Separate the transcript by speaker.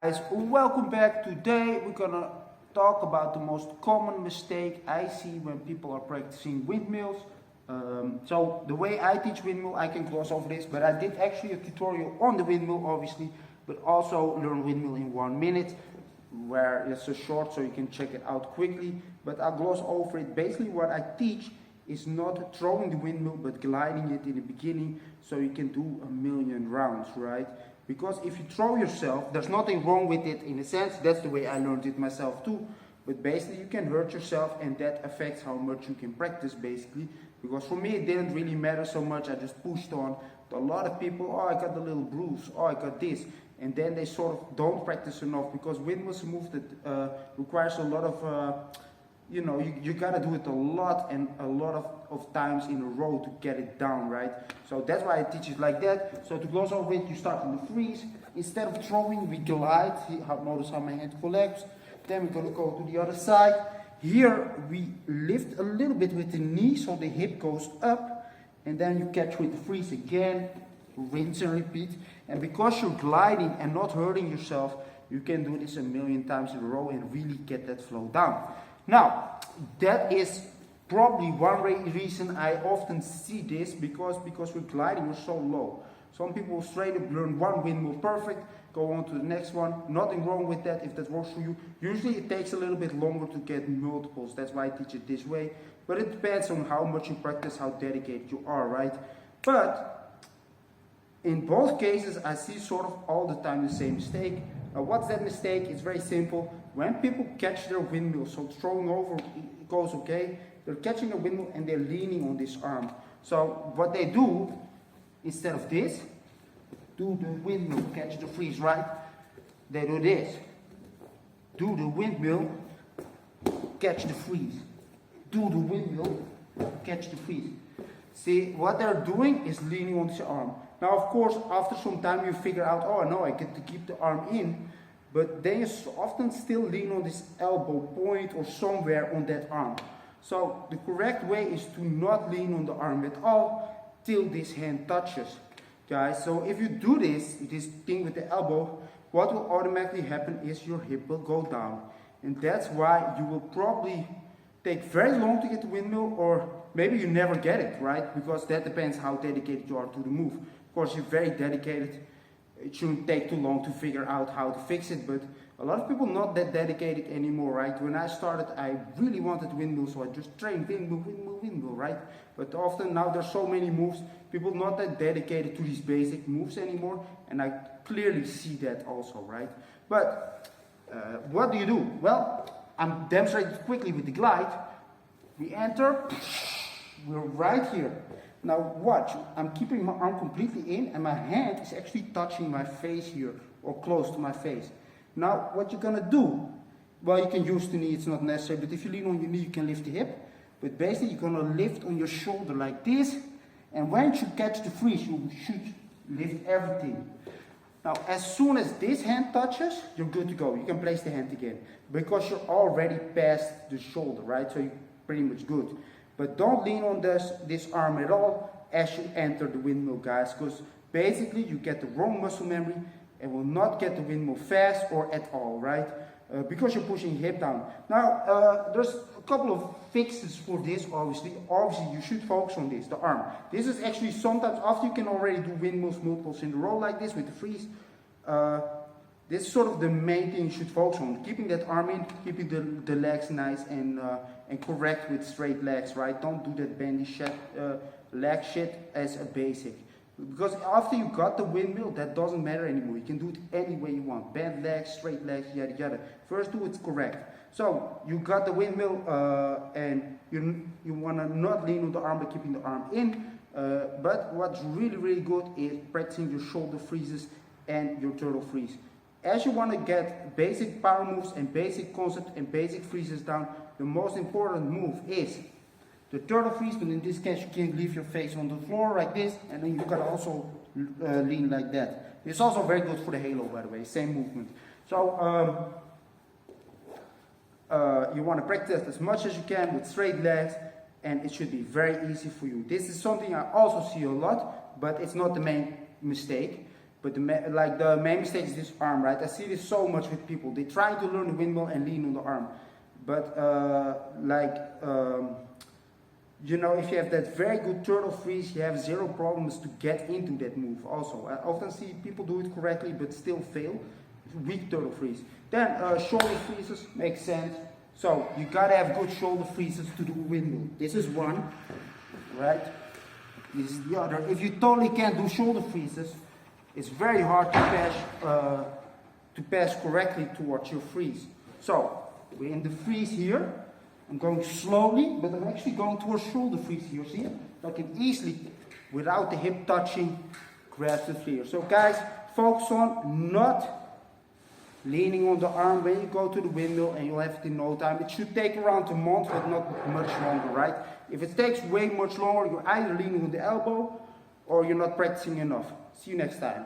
Speaker 1: Guys, welcome back. Today we're gonna talk about the most common mistake I see when people are practicing windmills. So the way I teach windmill, I can gloss over this, but I did actually a tutorial on the windmill, obviously, but also learn windmill in 1 minute, where it's a short, so you can check it out quickly. But I'll gloss over it. Basically, what I teach is not throwing the windmill, but gliding it in the beginning, so you can do 1,000,000 rounds, right? Because if you throw yourself, there's nothing wrong with it in a sense. That's the way I learned it myself too. But basically you can hurt yourself, and that affects how much you can practice basically. Because for me it didn't really matter so much. I just pushed on. A lot of people, oh, I got the little bruise, oh, I got this. And then they sort of don't practice enough, because windmills move that requires a lot of you gotta do it a lot and a lot of times in a row to get it down, right? So that's why I teach it like that. So to gloss over it, you start in the freeze. Instead of throwing, we glide. Notice how my hand collapses. Then we're gonna go to the other side. Here we lift a little bit with the knee so the hip goes up, and then you catch with the freeze again, rinse and repeat. And because you're gliding and not hurting yourself, you can do this 1,000,000 times in a row and really get that flow down. Now, that is probably one reason I often see this, because we're gliding, we're so low. Some people straight up learn one windmill perfect, go on to the next one. Nothing wrong with that if that works for you. Usually it takes a little bit longer to get multiples. That's why I teach it this way. But it depends on how much you practice, how dedicated you are, right? But in both cases, I see sort of all the time the same mistake. What's that mistake? It's very simple. When people catch their windmill, so throwing over goes okay, they're catching the windmill and they're leaning on this arm. So what they do, instead of this, do the windmill, catch the freeze, right? They do this. Do the windmill, catch the freeze. Do the windmill, catch the freeze. See, what they're doing is leaning on this arm. Now, of course, after some time you figure out, oh no, I get to keep the arm in, but then you often still lean on this elbow point or somewhere on that arm. So the correct way is to not lean on the arm at all till this hand touches, guys. So if you do this thing with the elbow, what will automatically happen is your hip will go down. And that's why you will probably take very long to get the windmill, or maybe you never get it, right? Because that depends how dedicated you are to the move. Of course, you're very dedicated, it shouldn't take too long to figure out how to fix it, but a lot of people not that dedicated anymore, right? When I started, I really wanted windmill, so I just trained windmill, right? But often now there's so many moves, people not that dedicated to these basic moves anymore, and I clearly see that also, right? But what do you do? Well, I'm demonstrating quickly with the glide. We enter, we're right here. Now watch, I'm keeping my arm completely in, and my hand is actually touching my face here, or close to my face. Now what you're gonna do, well, you can use the knee, it's not necessary, but if you lean on your knee you can lift the hip. But basically you're gonna lift on your shoulder like this, and when you catch the freeze, you should lift everything. Now as soon as this hand touches, you're good to go. You can place the hand again, because you're already past the shoulder, right? So you're pretty much good. But don't lean on this arm at all as you enter the windmill, guys, because basically you get the wrong muscle memory and will not get the windmill fast or at all, right? Because you're pushing hip down. Now, there's a couple of fixes for this, obviously. Obviously, you should focus on this, the arm. This is actually sometimes, after you can already do windmills multiples in a row like this with the freeze, this is sort of the main thing you should focus on. Keeping that arm in, keeping the legs nice and correct with straight legs, right? Don't do that bendy leg shit as a basic. Because after you got the windmill, that doesn't matter anymore. You can do it any way you want. Bent legs, straight legs, yada yada. First do it correct. So you got the windmill and you want to not lean on the arm but keeping the arm in. But what's really good is practicing your shoulder freezes and your turtle freeze. As you want to get basic power moves and basic concept and basic freezes down, the most important move is the turtle freeze, but in this case you can leave your face on the floor like this, and then you can also lean like that. It's also very good for the halo, by the way, same movement. So you want to practice as much as you can with straight legs, and it should be very easy for you. This is something I also see a lot, but it's not the main mistake. But the main mistake is this arm, right? I see this so much with people. They try to learn the windmill and lean on the arm. But you know, if you have that very good turtle freeze, you have zero problems to get into that move also. I often see people do it correctly but still fail. Weak turtle freeze. Then shoulder freezes makes sense. So you gotta have good shoulder freezes to do windmill. This is one, right? This is the other. If you totally can't do shoulder freezes, it's very hard to pass correctly towards your freeze. So we're in the freeze here. I'm going slowly, but I'm actually going towards shoulder freeze here. See? I can easily, without the hip touching, grasp the trigger. So guys, focus on not leaning on the arm when you go to the windmill, and you'll have it in no time. It should take around a month, but not much longer, right? If it takes way much longer, you're either leaning on the elbow or you're not practicing enough. See you next time.